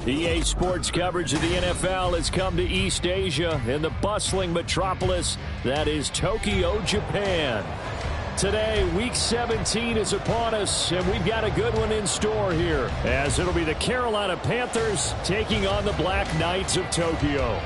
EA Sports coverage of the NFL has come to East Asia in the bustling metropolis that is Tokyo, Japan. Today, Week 17 is upon us, and we've got a good one in store here, as it'll be the Carolina Panthers taking on the Black Knights of Tokyo.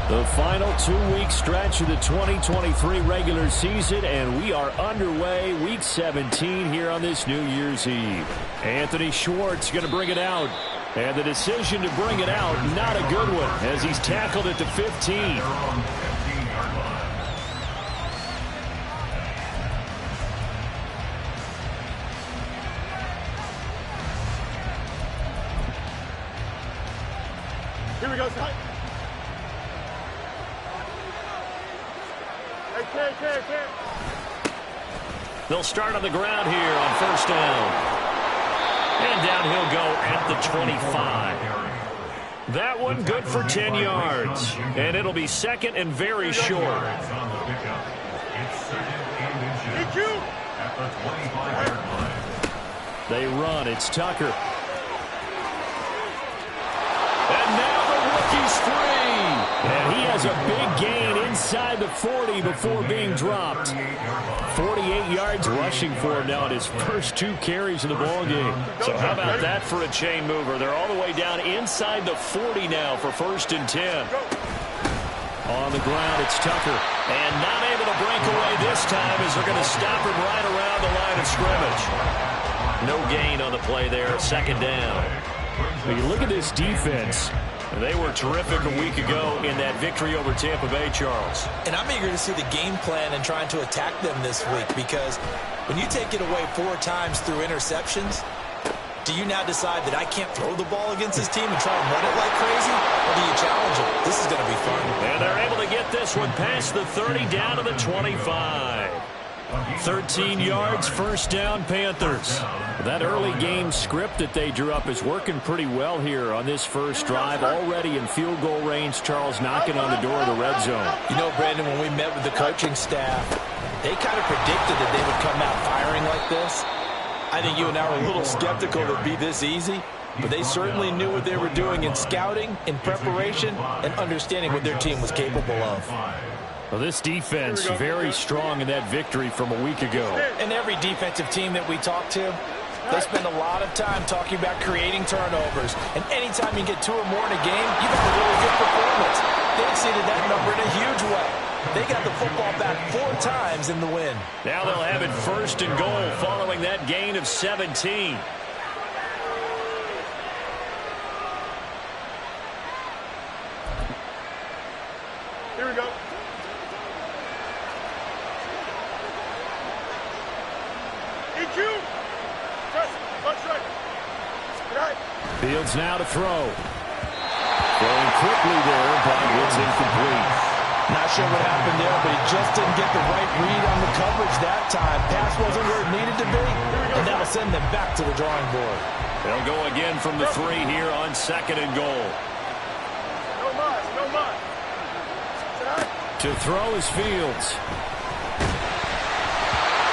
The final 2-week stretch of the 2023 regular season, and we are underway Week 17 here on this New Year's Eve. Anthony Schwartz going to bring it out. And the decision to bring it out, not a good one, as he's tackled at the 15. Here we go, Ty. They'll start on the ground here on first down. And down he'll go at the 25. That one good for 10 yards. And it'll be second and very short. They run. It's Tucker. And now the rookie's free. And he has a big gain inside the 40 before being dropped. 48 yards rushing for him now in his first 2 carries of the ballgame. So how about that for a chain mover? They're all the way down inside the 40 now for first and 10. On the ground, it's Tucker. And not able to break away this time as they're going to stop him right around the line of scrimmage. No gain on the play there, second down. When you look at this defense, they were terrific a week ago in that victory over Tampa Bay, Charles. And I'm eager to see the game plan and trying to attack them this week, because when you take it away 4 times through interceptions, do you now decide that I can't throw the ball against this team and try and run it like crazy? Or do you challenge it? This is going to be fun. And they're able to get this one past the 30 down to the 25. 13 yards, first down, Panthers. That early game script that they drew up is working pretty well here on this first drive. Already in field goal range, Charles knocking on the door of the red zone. You know, Brandon, when we met with the coaching staff, they kind of predicted that they would come out firing like this. I think you and I were a little skeptical it would be this easy, but they certainly knew what they were doing in scouting, in preparation, and understanding what their team was capable of. Well, this defense very strong in that victory from a week ago. And every defensive team that we talk to, they spend a lot of time talking about creating turnovers. And anytime you get 2 or more in a game, you've had a really good performance. They exceeded that number in a huge way. They got the football back 4 times in the win. Now they'll have it first and goal following that gain of 17. Here we go. Fields now to throw. Going quickly there, but it's incomplete. Not sure what happened there, but he just didn't get the right read on the coverage that time. Pass wasn't where it needed to be, and that'll send them back to the drawing board. They'll go again from the 3 here on second and goal. No mud, no mud. To throw is Fields.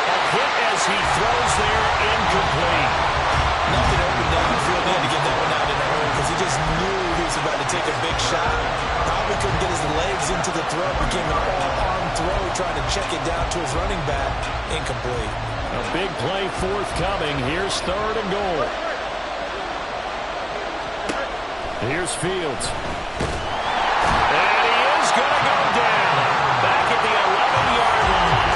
A hit as he throws there, incomplete. Nothing open downfield. He had to get that one out in a hurry because he just knew he was about to take a big shot. Probably couldn't get his legs into the throw. Became an all-arm throw trying to check it down to his running back. Incomplete. A big play forthcoming. Here's third and goal. Here's Fields. And he is going to go down. Back at the 11-yard line.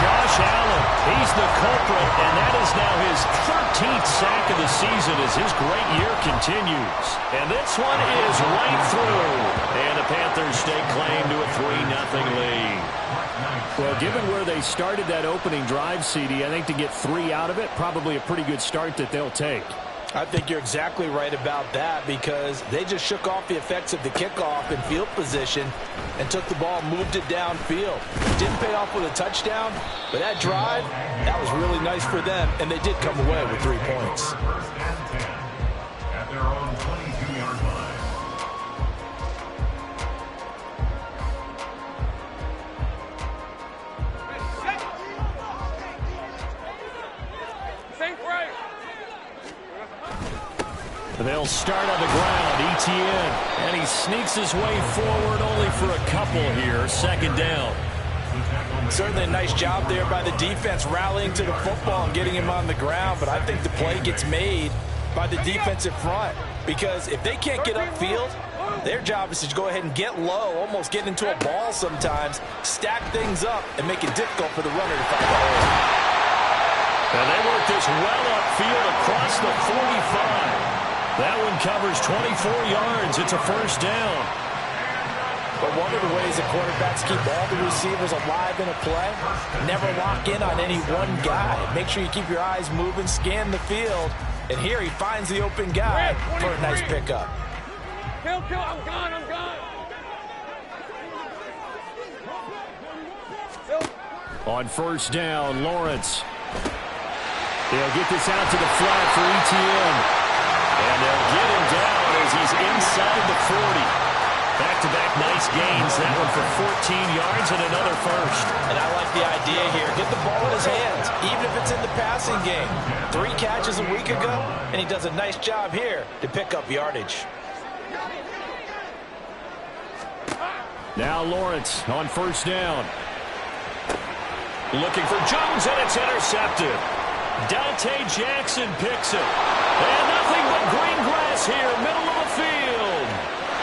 Josh Allen, he's the culprit, and that is now his 13th sack of the season as his great year continues. And this one is right through. And the Panthers stake claim to a 3-0 lead. Well, given where they started that opening drive, CD, I think to get 3 out of it, probably a pretty good start that they'll take. I think you're exactly right about that because they just shook off the effects of the kickoff in field position and took the ball, moved it downfield. Didn't pay off with a touchdown, but that drive, that was really nice for them, and they did come away with 3 points. At their own 22-yard line. They'll start on the ground, Etienne, and he sneaks his way forward only for a couple here, second down. Certainly a nice job there by the defense rallying to the football and getting him on the ground, but I think the play gets made by the defensive front because if they can't get upfield, their job is to go ahead and get low, almost get into a ball sometimes, stack things up, and make it difficult for the runner to find the hole. And they work this well upfield across the 45. That one covers 24 yards. It's a first down. But one of the ways that quarterbacks keep all the receivers alive in a play, never lock in on any one guy. Make sure you keep your eyes moving, scan the field. And here he finds the open guy for a nice pickup. Kill, I'm gone. On first down, Lawrence. They'll get this out to the flat for Etienne. And they'll get him down as he's inside the 40. Back-to-back nice gains. That one for 14 yards and another first. And I like the idea here. Get the ball in his hands, even if it's in the passing game. 3 catches a week ago, and he does a nice job here to pick up yardage. Now Lawrence on first down. Looking for Jones, and it's intercepted. Dante Jackson picks it. And nothing but green grass here, middle of the field.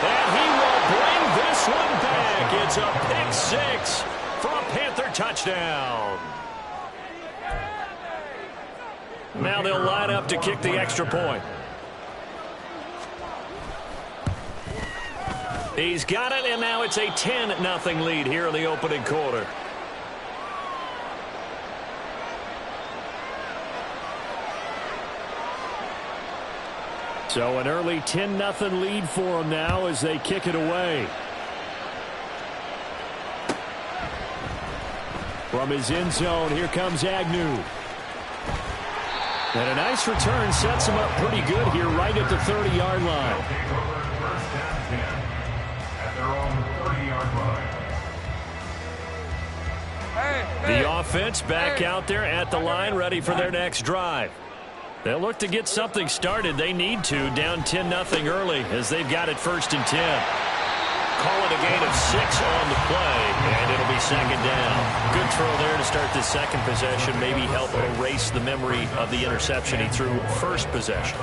And he will bring this one back. It's a pick 6 for a Panther touchdown. Now they'll line up to kick the extra point. He's got it, and now it's a 10-0 lead here in the opening quarter. So an early 10-0 lead for them now as they kick it away. From his end zone, here comes Agnew. And a nice return sets him up pretty good here right at the 30-yard line. At their own 30-yard line. The offense back out there at the line, ready for their next drive. They'll look to get something started. They need to, down 10-0 early as they've got it 1st and 10. Call it a gain of 6 on the play, and it'll be second down. Good throw there to start the second possession, maybe help erase the memory of the interception he threw first possession.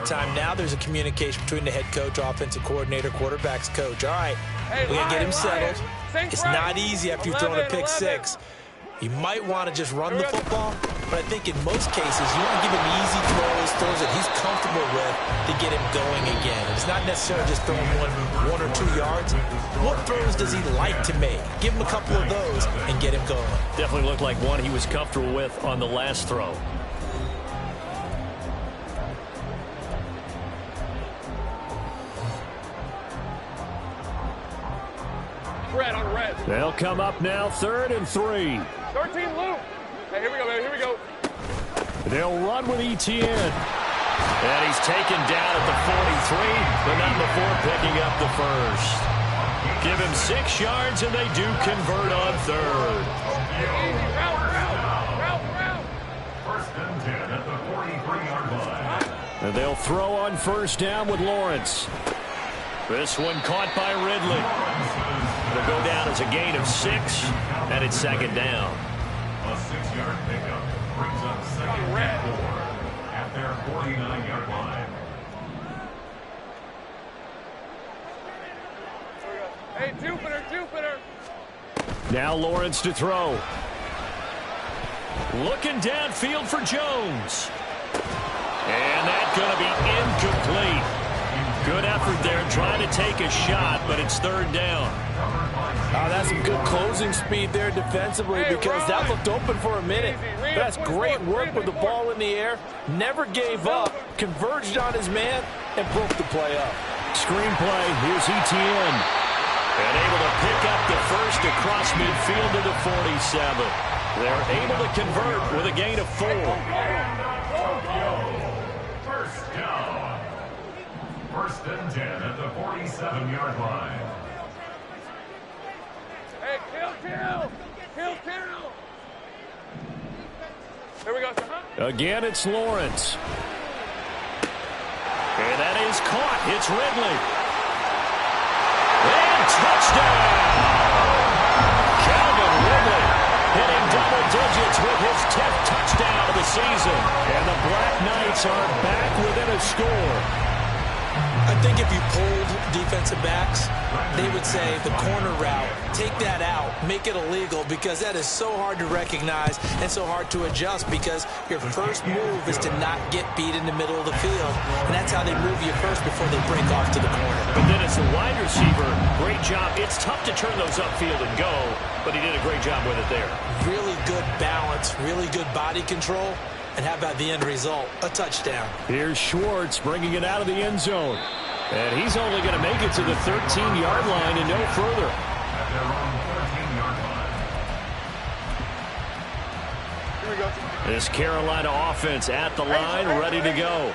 Time now there's a communication between the head coach, offensive coordinator, quarterback's coach. All right, we're going to get him settled. It's not easy after you've thrown a pick 6. You might want to just run the football, but I think in most cases you want to give him easy throws that he's comfortable with to get him going again. It's not necessarily just throwing one or 2 yards. What throws does he like to make? Give him a couple of those and get him going. Definitely looked like one he was comfortable with on the last throw. Red on red. They'll come up now 3rd and 3. 13 loop. Hey, here we go, baby. Here we go. They'll run with Etienne. And he's taken down at the 43, but not before picking up the first. Give him 6 yards, and they do convert on 3rd. First and 10 at the 43-yard line. And they'll throw on first down with Lawrence. This one caught by Ridley. It'll go down as a gain of 6, and it's second down. A 6-yard pickup brings up second and 4 at their 49-yard line. Hey, Jupiter, Jupiter. Now Lawrence to throw. Looking downfield for Jones. And that's going to be incomplete. Good effort there trying to take a shot, but it's third down. Oh, that's some good closing speed there defensively because that looked open for a minute. That's great work with the ball in the air. Never gave up, converged on his man, and broke the play up. Screenplay, here's Etienne. And able to pick up the first across midfield to the 47. They're able to convert with a gain of 4. First down. First and 10 at the 47-yard line. Hey, kill. There we go, sir. Again, it's Lawrence. And that is caught. It's Ridley. And touchdown! Calvin Ridley hitting double digits with his 10th touchdown of the season. And the Black Knights are back within a score. I think if you pulled defensive backs, they would say the corner route, take that out, make it illegal because that is so hard to recognize and so hard to adjust because your first move is to not get beat in the middle of the field. And that's how they move you first before they break off to the corner. But then as the wide receiver, great job. It's tough to turn those upfield and go, but he did a great job with it there. Really good balance, really good body control. And how about the end result? A touchdown. Here's Schwartz bringing it out of the end zone. And he's only going to make it to the 13-yard line and no further. At their own 13-yard line. Here we go. This Carolina offense at the line, ready to go.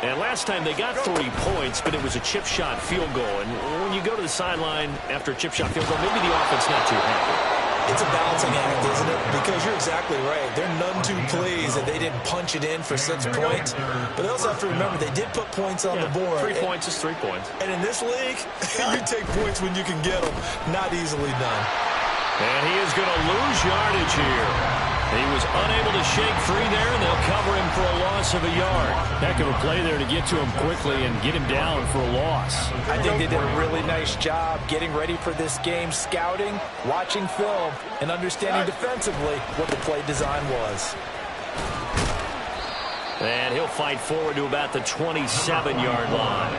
And last time they got 3 points, but it was a chip shot field goal. And when you go to the sideline after a chip shot field goal, maybe the offense not too happy. It's a balancing act, isn't it? Because you're exactly right. They're none too pleased that they didn't punch it in for 6 points. But they also have to remember they did put points on the board. 3 points is 3 points. And in this league, you take points when you can get them. Not easily done. And he is going to lose yardage here. He was unable to shake free there, and they'll cover him for a loss of a yard. Heck of a play there to get to him quickly and get him down for a loss. I think they did a really nice job getting ready for this game, scouting, watching film, and understanding defensively what the play design was. And he'll fight forward to about the 27-yard line.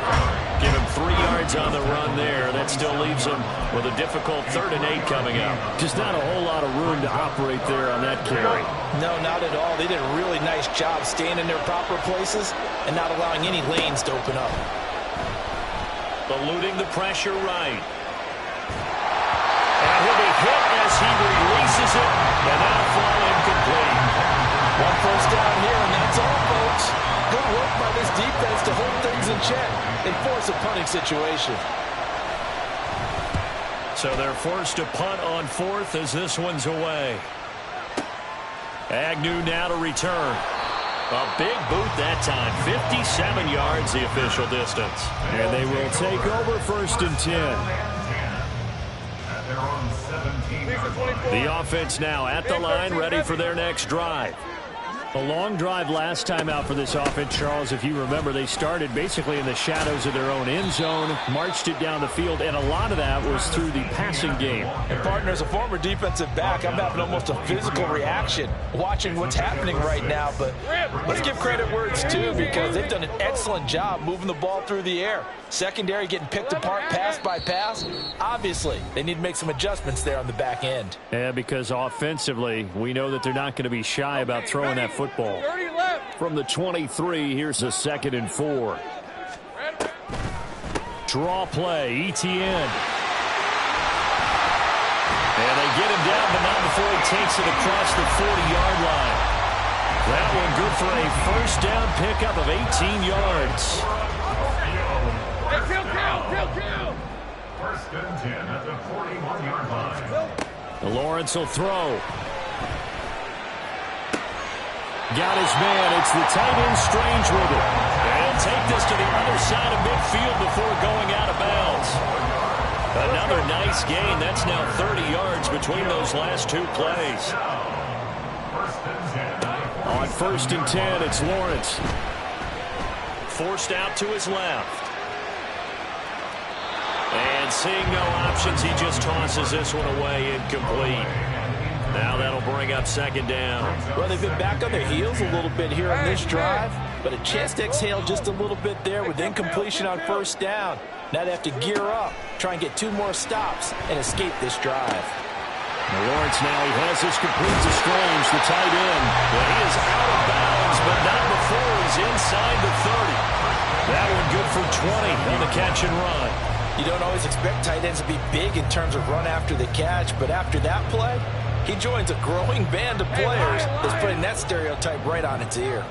Give him 3 yards on the run there. That still leaves him with a difficult 3rd and 8 coming up. Just not a whole lot of room to operate there on that carry. No, not at all. They did a really nice job staying in their proper places and not allowing any lanes to open up. Eluding the pressure right. And he'll be hit as he releases it. And that'll fall incomplete. 1 first down here, and that's all, folks. Good work by this defense to hold things in check and force a punting situation. So they're forced to punt on 4th as this one's away. Agnew now to return. A big boot that time. 57 yards the official distance. And they will take over 1st and 10. At their own 17-yard line. The offense now at the line, ready for their next drive. A long drive last time out for this offense, Charles. If you remember, they started basically in the shadows of their own end zone, marched it down the field, and a lot of that was through the passing game. And, partner, as a former defensive back, I'm having almost a physical reaction watching what's happening right now. But let's give credit where it's due because they've done an excellent job moving the ball through the air. Secondary getting picked apart pass by pass. Obviously, they need to make some adjustments there on the back end. Yeah, because offensively, we know that they're not going to be shy about throwing that football. From the 23, here's a 2nd and 4. Draw play, Etienne. And they get him down, but not before he takes it across the 40-yard line. That one good for a first down pickup of 18 yards. Kill. 1st and 10 at the 41-yard line. Lawrence will throw. Got his man. It's the tight end Strange with it. And take this to the other side of midfield before going out of bounds. Another nice gain. That's now 30 yards between those last two plays. On 1st and 10, it's Lawrence. Forced out to his left. And seeing no options, he just tosses this one away, incomplete. Now that'll bring up 2nd down. Well, they've been back on their heels a little bit here on this drive, but a chance to exhale just a little bit there with incompletion on 1st down. Now they have to gear up, try and get 2 more stops, and escape this drive. Lawrence now, he has this complete to Strange, the tight end. But he is out of bounds, but not before he's inside the 30. That one good for 20 on the catch and run. You don't always expect tight ends to be big in terms of run after the catch, but after that play, he joins a growing band of players that's putting that stereotype right on its ear.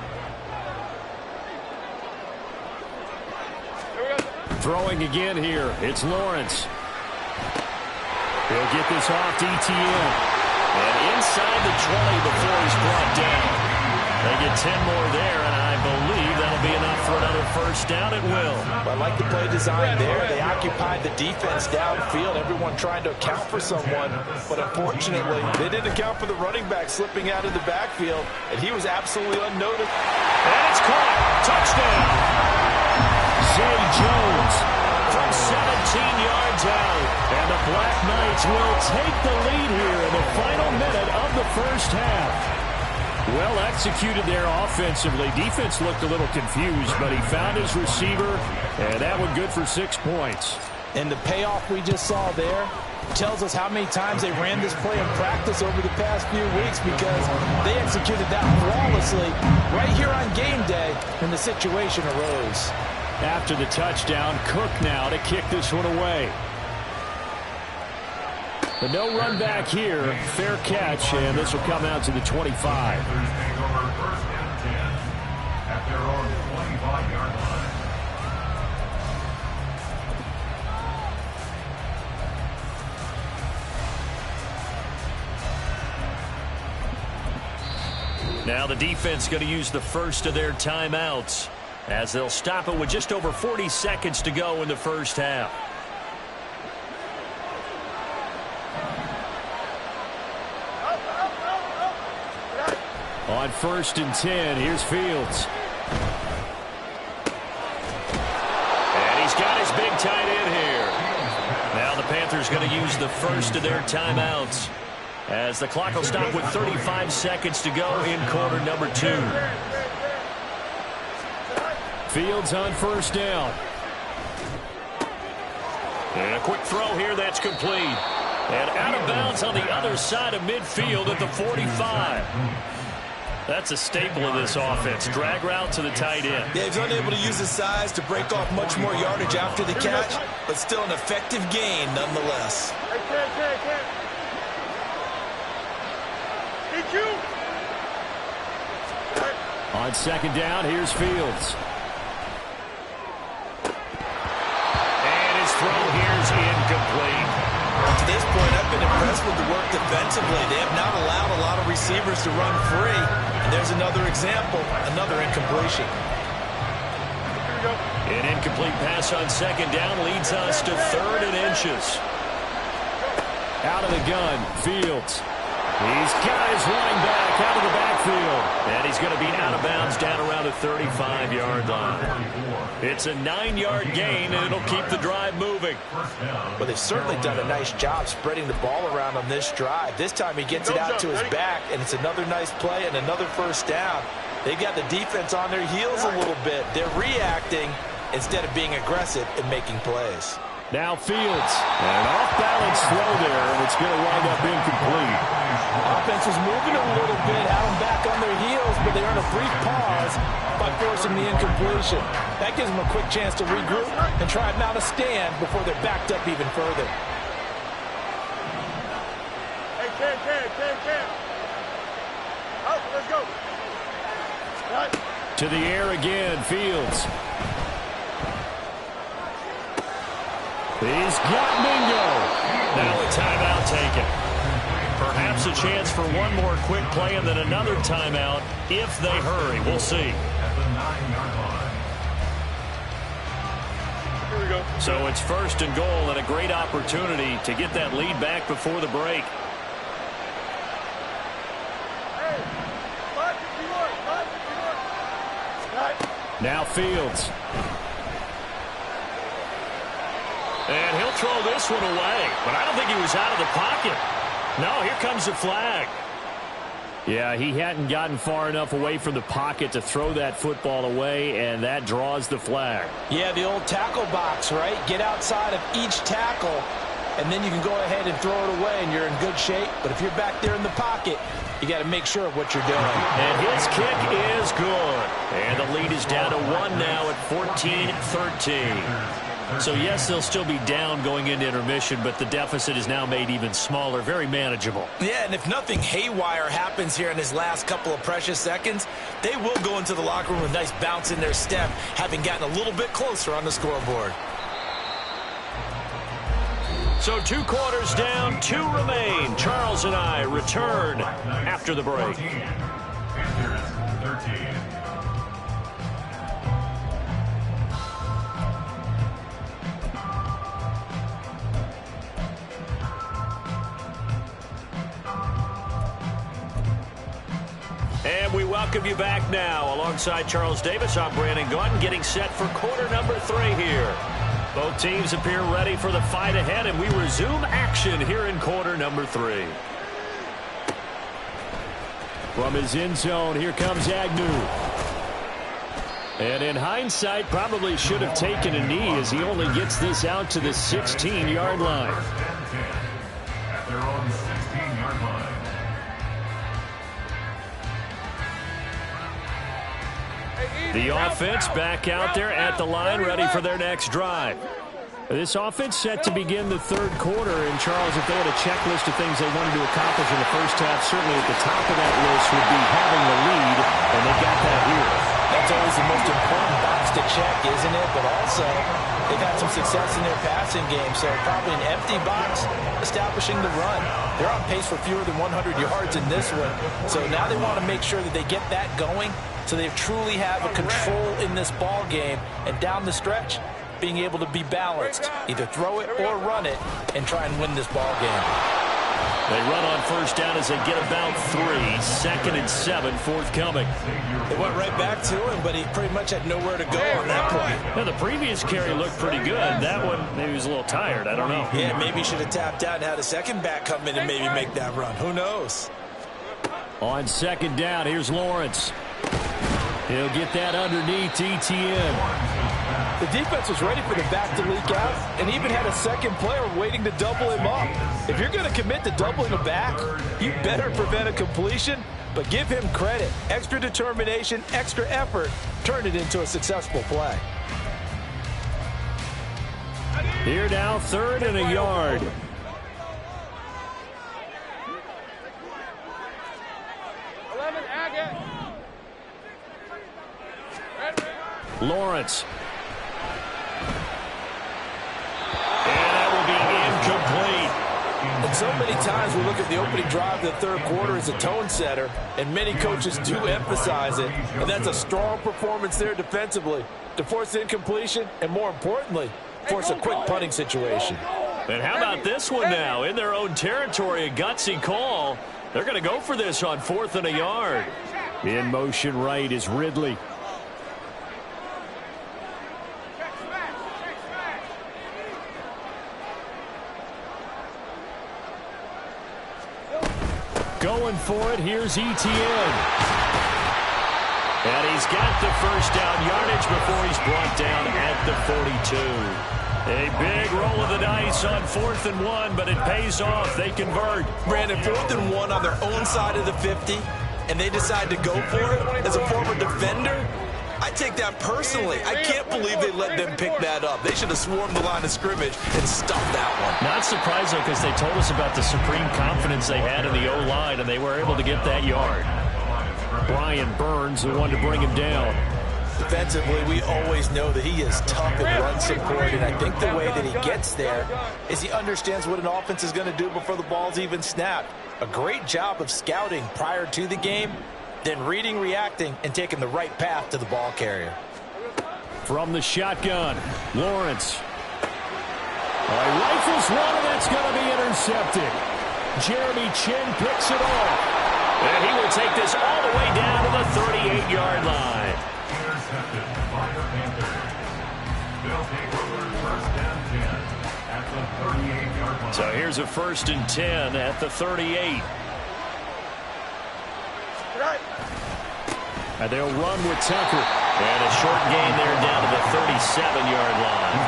Throwing again here, it's Lawrence. He'll get this off to ETN. And inside the 20 before he's brought down. They get 10 more there, and I believe that'll be enough for another 1st down. It will. I like the play design there. They occupied the defense downfield, everyone trying to account for someone. But unfortunately, they didn't account for the running back slipping out of the backfield, and he was absolutely unnoticed. And it's caught. Touchdown. Zay Jones from 17 yards out. And the Black Knights will take the lead here in the final minute of the 1st half. Well executed there offensively. Defense looked a little confused, but he found his receiver, and that one good for 6 points. And the payoff we just saw there tells us how many times they ran this play in practice over the past few weeks, because they executed that flawlessly right here on game day when the situation arose. After the touchdown, Cook now to kick this one away. But no run back here. Fair catch, and this will come out to the 25. At their own 25-yard line. Now the defense going to use the first of their timeouts, as they'll stop it with just over 40 seconds to go in the 1st half. On 1st and 10, here's Fields. And he's got his big tight end here. Now the Panthers going to use the first of their timeouts, as the clock will stop with 35 seconds to go in quarter number 2. Fields on 1st down. And a quick throw here that's complete. And out of bounds on the other side of midfield at the 45. That's a staple of this offense. Drag route to the tight end. Yeah, he's unable to use his size to break off much more yardage after the catch, but still an effective gain nonetheless. On 2nd down, here's Fields. And his throw here's incomplete. To this point, I've been impressed with the work defensively. They have not allowed a lot of receivers to run free. And there's another example, another incompletion. An incomplete pass on 2nd down leads us to 3rd and inches. Out of the gun, Fields. He's got his running back out of the backfield. And he's going to be out of bounds down around the 35-yard line. It's a 9-yard gain, and it'll keep the drive moving. Well, they've certainly done a nice job spreading the ball around on this drive. This time he gets it out to his back, and it's another nice play and another 1st down. They've got the defense on their heels a little bit. They're reacting instead of being aggressive and making plays. Now Fields. An off-balance throw there, and it's going to wind up incomplete. Offense was moving a little bit, had them back on their heels, but they earned a brief pause by forcing the incompletion. That gives them a quick chance to regroup and try and mount a stand before they're backed up even further. Hey, Cam. Up, let's go. To the air again, Fields. He's got Mingo. Now a timeout taken. Perhaps a chance for one more quick play and then another timeout if they hurry. We'll see. At the 9-yard line. Here we go. So it's first and goal and a great opportunity to get that lead back before the break. Hey, 5-51. Now Fields. And he'll throw this one away, but I don't think he was out of the pocket. No, here comes the flag. Yeah, he hadn't gotten far enough away from the pocket to throw that football away, and that draws the flag. Yeah, the old tackle box, right? Get outside of each tackle, and then you can go ahead and throw it away, and you're in good shape. But if you're back there in the pocket, you got to make sure of what you're doing. And his kick is good. And the lead is down to 1 now at 14-13. So, yes, they'll still be down going into intermission, but the deficit is now made even smaller, very manageable. Yeah, and if nothing haywire happens here in his last couple of precious seconds, they will go into the locker room with a nice bounce in their step, having gotten a little bit closer on the scoreboard. So 2 quarters down, 2 remain. Charles and I return after the break. Panthers 13. And we welcome you back now. Alongside Charles Davis, I'm Brandon Gaudin, getting set for quarter number 3 here. Both teams appear ready for the fight ahead, and we resume action here in quarter number 3. From his end zone, here comes Agnew. And in hindsight, probably should have taken a knee as he only gets this out to the 16-yard line. At their own 16-yard line. The offense back out there at the line, ready for their next drive. This offense set to begin the 3rd quarter. And, Charles, if they had a checklist of things they wanted to accomplish in the first half, certainly at the top of that list would be having the lead, and they got that here. That's always the most important box to check, isn't it? But also, they've had some success in their passing game, so probably an empty box establishing the run. They're on pace for fewer than 100 yards in this one, so now they want to make sure that they get that going so they truly have a control in this ball game, and down the stretch, being able to be balanced, either throw it or run it, and try and win this ball game. They run on first down as they get about 3. 2nd and 7 forthcoming. They went right back to him, but he pretty much had nowhere to go on that point. Now, the previous carry looked pretty good. That one, maybe he was a little tired. I don't know. Yeah, maybe he should have tapped out and had a second back come in and maybe make that run. Who knows? On 2nd down, here's Lawrence. He'll get that underneath ETN. The defense was ready for the back to leak out and even had a second player waiting to double him up. If you're going to commit to doubling a back, you better prevent a completion, but give him credit. Extra determination, extra effort, turn it into a successful play. Here now, 3rd and a yard. Lawrence. And that will be incomplete. And so many times we look at the opening drive of the 3rd quarter as a tone setter, and many coaches do emphasize it. And that's a strong performance there defensively to force incompletion and, more importantly, force a quick punting situation. And how about this one now? In their own territory, a gutsy call. They're going to go for this on 4th and a yard. In motion right is Ridley. Going for it, here's ETN. And he's got the first down yardage before he's brought down at the 42. A big roll of the dice on 4th and 1, but it pays off. They convert. Brandon, 4th and 1 on their own side of the 50, and they decide to go for it. As a former defender, I take that personally. I can't believe they let them pick that up. They should have swarmed the line of scrimmage and stuffed that one. Not surprised, though, because they told us about the supreme confidence they had in the O-line, and they were able to get that yard. Brian Burns, the one to bring him down. Defensively, we always know that he is tough in run support, and I think the way that he gets there is he understands what an offense is going to do before the ball's even snapped. A great job of scouting prior to the game, then reading, reacting, and taking the right path to the ball carrier. From the shotgun, Lawrence. Rifles one, and that's going to be intercepted. Jeremy Chin picks it off. And he will take this all the way down to the 38-yard line. Intercepted by the Panthers. They'll take over first and 10 at the 38-yard line. So here's a 1st and 10 at the 38. And they'll run with Tucker. And a short gain there down to the 37-yard line.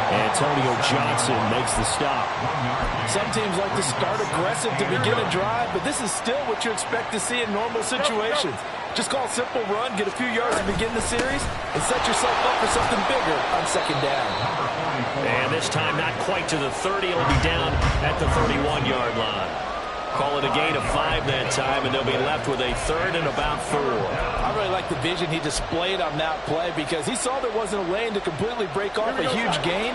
Antonio Johnson makes the stop. Some teams like to start aggressive to begin a drive, but this is still what you expect to see in normal situations. Just call a simple run, get a few yards to begin the series, and set yourself up for something bigger on second down. And this time not quite to the 30. It'll be down at the 31-yard line. Call it a gain of 5 that time, and they'll be left with a 3rd and about 4. I really like the vision he displayed on that play because he saw there wasn't a lane to completely break off a huge gain.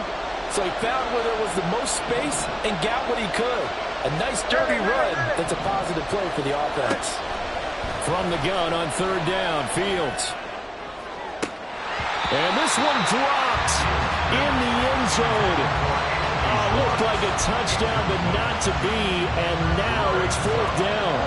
So he found where there was the most space and got what he could. A nice dirty run that's a positive play for the offense. From the gun on 3rd down, Fields. And this one dropped in the end zone. Looked like a touchdown, but not to be, and now it's 4th down.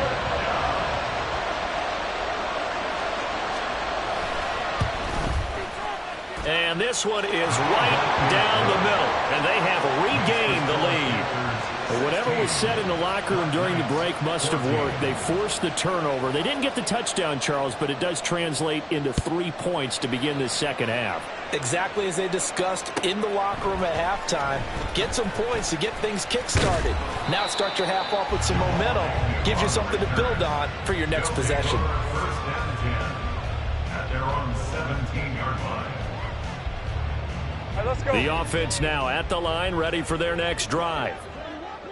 And this one is right down the middle, and they have regained the lead. But whatever was said in the locker room during the break must have worked. They forced the turnover. They didn't get the touchdown, Charles, but it does translate into 3 points to begin this second half. Exactly as they discussed in the locker room at halftime. Get some points to get things kick-started. Now start your half off with some momentum. Gives you something to build on for your next possession. First and 10 at their own 17-yard line. All right, let's go. The offense now at the line, ready for their next drive.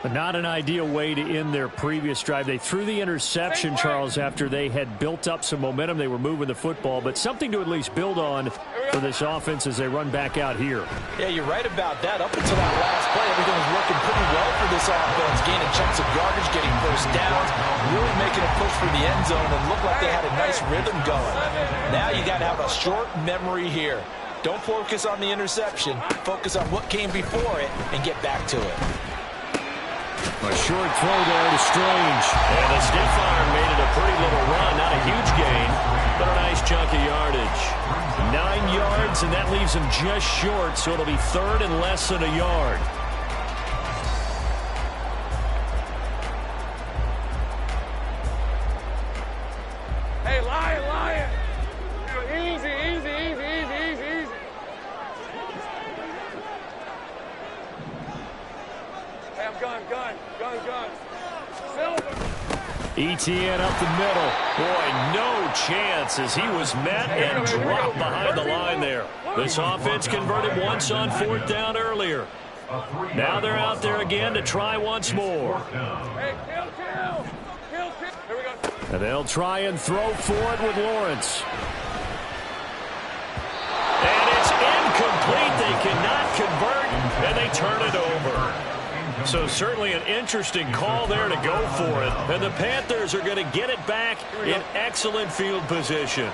But not an ideal way to end their previous drive. They threw the interception, Charles, after they had built up some momentum. They were moving the football, but something to at least build on for this offense as they run back out here. Yeah, you're right about that. Up until that last play, everything was working pretty well for this offense. Gaining chunks of yardage, getting first downs, really making a push for the end zone, and looked like they had a nice rhythm going. Now you got to have a short memory here. Don't focus on the interception. Focus on what came before it and get back to it. A short throw there to Strange. And the stiff arm made it a pretty little run. Not a huge gain, but a nice chunk of yardage. 9 yards, and that leaves him just short, so it'll be 3rd and less than a yard. Hey, Lion. Easy. Hey, I'm gun. Silver. ETN up the middle. Boy, no chance as he was met and dropped behind the line there. This offense converted once on 4th down earlier. Now they're out there again to try once more. Hey, kill. Here we go. And they'll try and throw for it with Lawrence. And it's incomplete. They cannot convert, and they turn it over. So certainly an interesting call there to go for it. And the Panthers are going to get it back in excellent field position.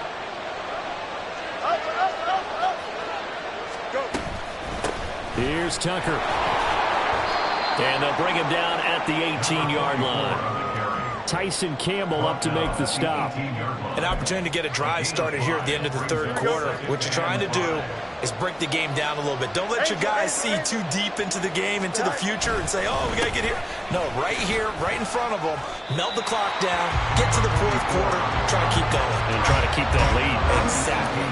Here's Tucker. And they'll bring him down at the 18-yard line. Tyson Campbell up to make the stop. An opportunity to get a drive started here at the end of the 3rd quarter. What you're trying to do is break the game down a little bit. Don't let your guys see too deep into the game, into the future, and say, oh, we got to get here. No, right here, right in front of them, melt the clock down, get to the 4th quarter, try to keep going. And try to keep that lead. Exactly.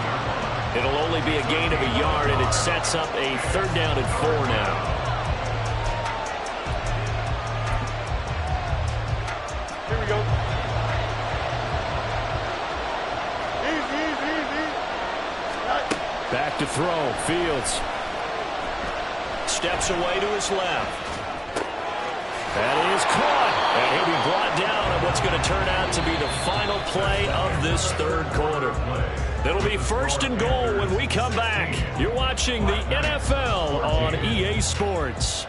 It'll only be a gain of a yard, and it sets up a 3rd down and 4 now. Here we go. Easy. Back to throw. Fields. Steps away to his left. That is caught. And he'll be brought down at what's going to turn out to be the final play of this third quarter. It'll be 1st and goal when we come back. You're watching the NFL on EA Sports.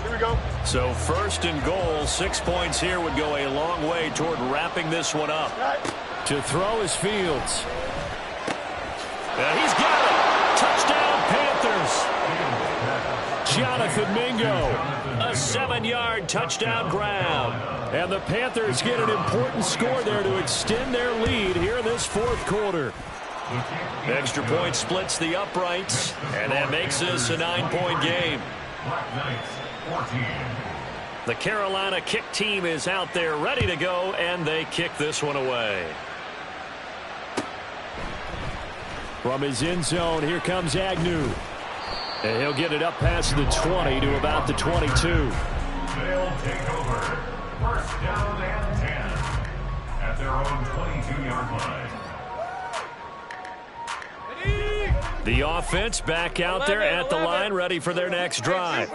Here we go. So 1st and goal, 6 points here would go a long way toward wrapping this one up. To throw is Fields. And he's got it. Touchdown, Panthers. Jonathan Mingo, a 7-yard touchdown grab. And the Panthers get an important score there to extend their lead here in this fourth quarter. Extra point splits the uprights, and that makes this a 9-point game. The Carolina kick team is out there ready to go, and they kick this one away. From his end zone, here comes Agnew. And he'll get it up past the 20 to about the 22. They'll take over. 1st down and 10 at their own 22-yard line. The offense back out there at the line, ready for their next drive.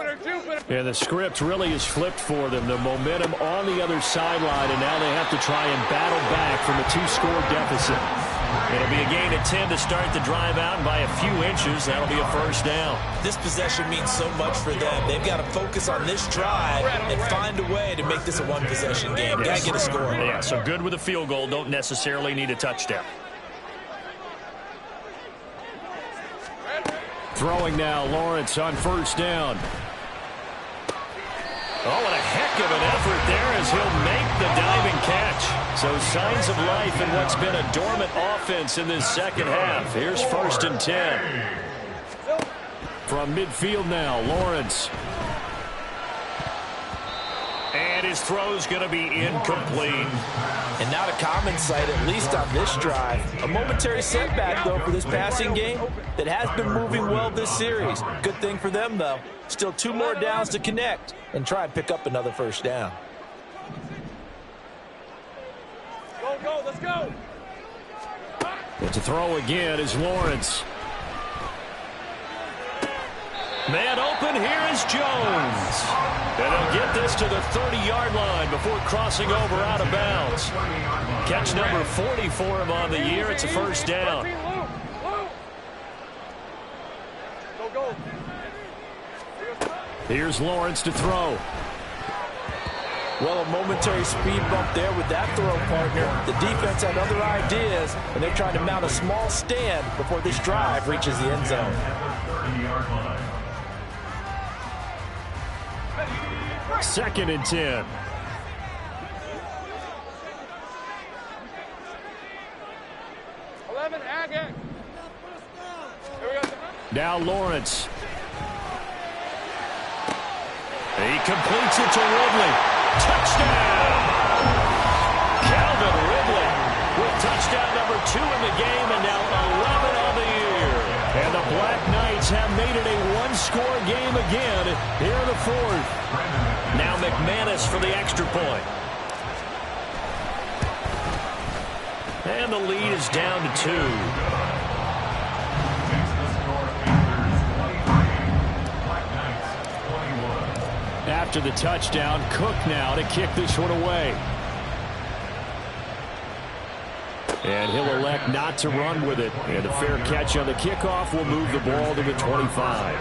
And the script really is flipped for them. The momentum on the other sideline, and now they have to try and battle back from a 2-score deficit. It'll be a gain of 10 to start the drive out, and by a few inches, that'll be a 1st down. This possession means so much for them. They've got to focus on this drive and find a way to make this a one-possession game. Got to get a score. Yeah, so good with a field goal. Don't necessarily need a touchdown. Throwing now, Lawrence on 1st down. Oh, and a heck of an effort there as he'll make the diving catch. So signs of life in what's been a dormant offense in this second half. Here's 1st and 10. From midfield now, Lawrence. And his throw's going to be incomplete. And not a common sight, at least on this drive. A momentary setback, though, for this passing game that has been moving well this series. Good thing for them, though. Still 2 more downs to connect and try and pick up another 1st down. Go, let's go. But to throw again is Lawrence. Man open, here is Jones. And they'll get this to the 30-yard line before crossing over out of bounds. Catch number 40 for him on the year. It's a 1st down. Go. Here's Lawrence to throw. Well, a momentary speed bump there with that throw, partner. The defense had other ideas, and they're trying to mount a small stand before this drive reaches the end zone. 30-yard line. 2nd and 10. Now Lawrence. He completes it to Ridley. Touchdown! Calvin Ridley with touchdown number 2 in the game, and now 11 on the year. And the Black Knights have made it a 1-score game again here in the 4th. Now McManus for the extra point. And the lead is down to 2. After the touchdown, Cook now to kick this one away. And he'll elect not to run with it. And a fair catch on the kickoff will move the ball to the 25.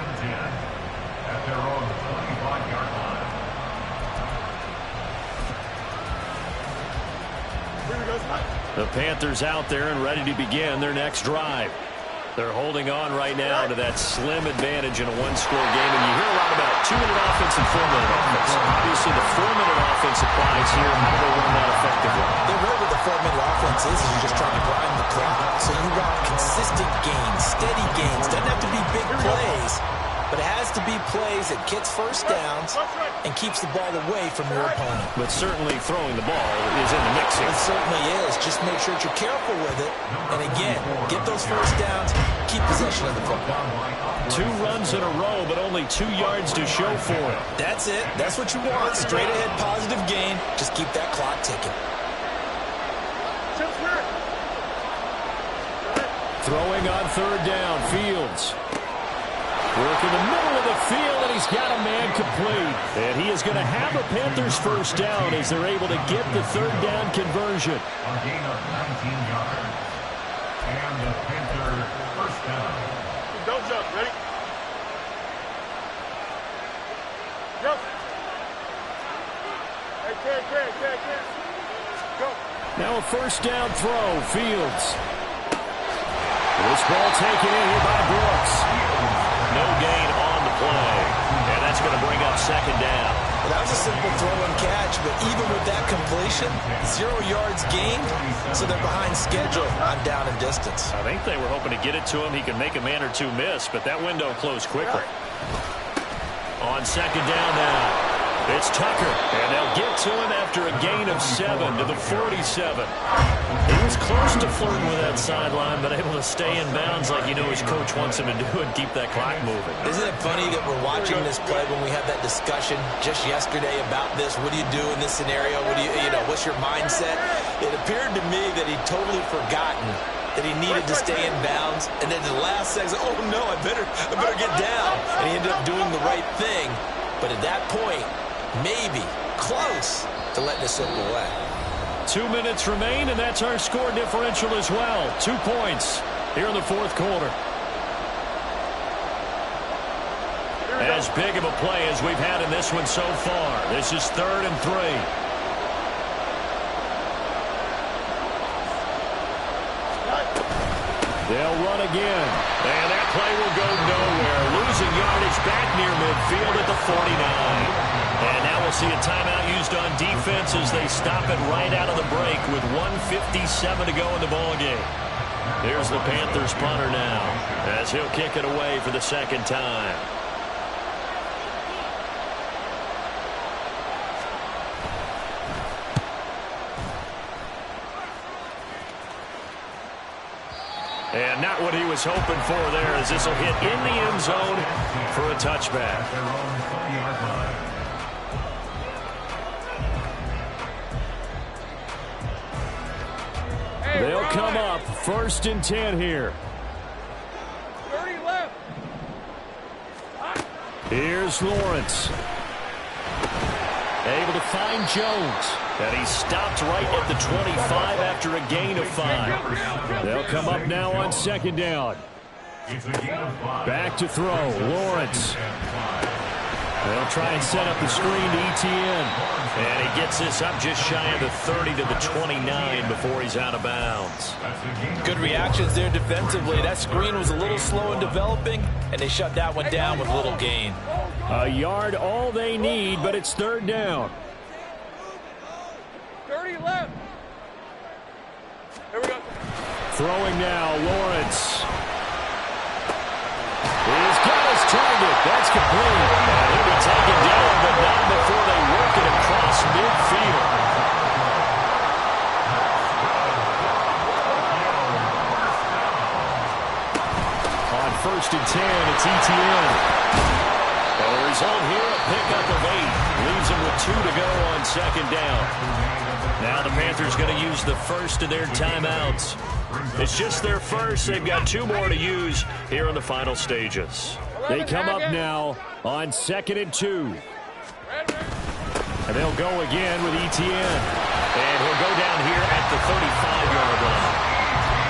The Panthers out there and ready to begin their next drive. They're holding on right now to that slim advantage in a 1-score game. And you hear a lot about 2-minute offense and 4-minute offense. Obviously, the 4-minute offense applies here. How do they run that effectively? The way with the 4-minute offense is you're just trying to grind the clock. So you want consistent gains, steady gains. Doesn't have to be big plays, but it has to be plays that gets 1st downs and keeps the ball away from your opponent. But certainly throwing the ball is in the mix here. It certainly is. Just make sure that you're careful with it. And again, get those 1st downs, keep possession of the football. 2 runs in a row, but only 2 yards to show for it. That's it. That's what you want. Straight ahead positive gain. Just keep that clock ticking. Throwing on third down, Fields. Work in the middle of the field, and he's got a man complete. And he is going to have a Panthers first down as they're able to get the third down conversion. A gain of 19 yards. And the Panther first down. Don't jump. Ready? Jump. Hey, carry. Go. Now a first down throw, Fields. This ball taken in here by Brooks. No gain on the play. And that's going to bring up second down. Well, that was a simple throw and catch, but even with that completion, 0 yards gained, so they're behind schedule on down and distance. I think they were hoping to get it to him. He could make a man or two miss, but that window closed quickly. On second down now. It's Tucker, and they'll get to him after a gain of 7 to the 47. He was close to flirting with that sideline, but able to stay in bounds like you know his coach wants him to do and keep that clock moving. Isn't it funny that we're watching this play when we had that discussion just yesterday about this? What do you do in this scenario? What do you know, what's your mindset? It appeared to me that he'd totally forgotten that he needed to stay in bounds, and then the last second, oh no, I better get down. And he ended up doing the right thing, but at that point, maybe close to letting it slip away. 2 minutes remain, and that's our score differential as well. 2 points here in the fourth quarter. As big of a play as we've had in this one so far. This is 3rd and 3. They'll run again. And that play will go nowhere. Losing yardage back near midfield at the 49. And now we'll see a timeout used on defense as they stop it right out of the break with 1:57 to go in the ballgame. Here's the Panthers punter now as he'll kick it away for the second time. And not what he was hoping for there as this will hit in the end zone for a touchback. They'll come up 1st and 10 here. 30 left. Here's Lawrence. Able to find Jones. And he stopped right at the 25 after a gain of 5. They'll come up now on second down. Back to throw. Lawrence. They'll try and set up the screen to ETN. And he gets this up just shy of the 30 to the 29 before he's out of bounds. Good reactions there defensively. That screen was a little slow in developing, and they shut that one down with little gain. A yard all they need, but it's 3rd down. 30 left. Here we go. Throwing now, Lawrence. He's got his target. That's complete. And he'll be taken down, but not before they work it across midfield. On 1st and 10, it's ETN. And the result here, a pickup of 8. Leaves them with 2 to go on second down. Now the Panthers going to use the first of their timeouts. It's just their first. They've got 2 more to use here in the final stages. They come up now on 2nd and 2. And they'll go again with ETN. And he'll go down here at the 35-yard line.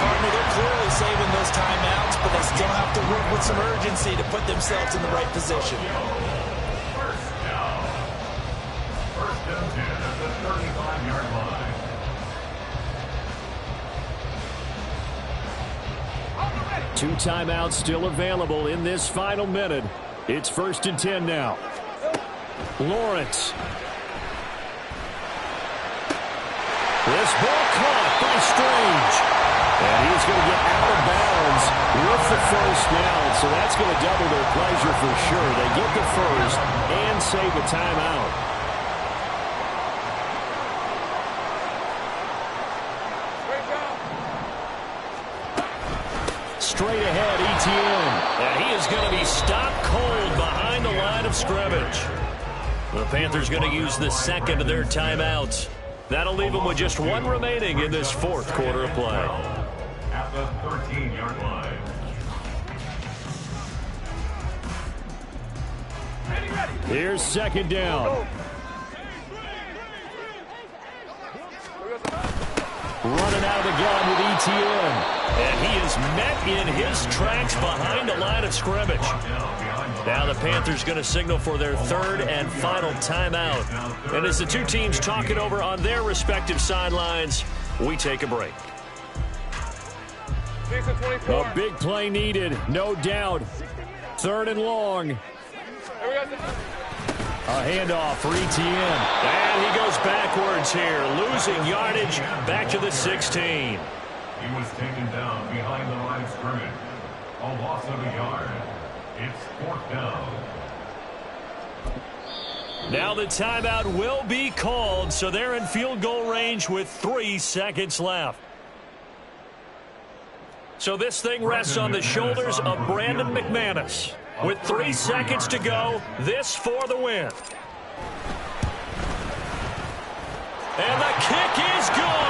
Partner, they're clearly saving those timeouts, but they still have to work with some urgency to put themselves in the right position. First down. 1st and 10 at the 35-yard line. Two timeouts still available in this final minute. It's 1st and 10 now. Lawrence. This ball caught by Strange. And he's going to get out of bounds with the first down. So that's going to double their pleasure for sure. They get the first and save a timeout. Straight ahead, ETN. And he is going to be stopped cold behind the line of scrimmage. The Panthers going to use the second of their timeouts. That'll leave them with just 1 remaining in this 4th quarter of play. the 13-yard line. Here's second down. Running out of the gun with ETN. And he is met in his tracks behind the line of scrimmage. Now the Panthers going to signal for their third and final timeout. And as the two teams talk it over on their respective sidelines, we take a break. A big play needed, no doubt. Third and long. A handoff for ETN. And he goes backwards here, losing yardage back to the 16. He was taken down behind the line of scrimmage. A loss of a yard. It's fourth down. Now the timeout will be called, so they're in field goal range with 3 seconds left. So this thing rests on the shoulders of Brandon McManus. With 3 seconds to go, this for the win. And the kick is good.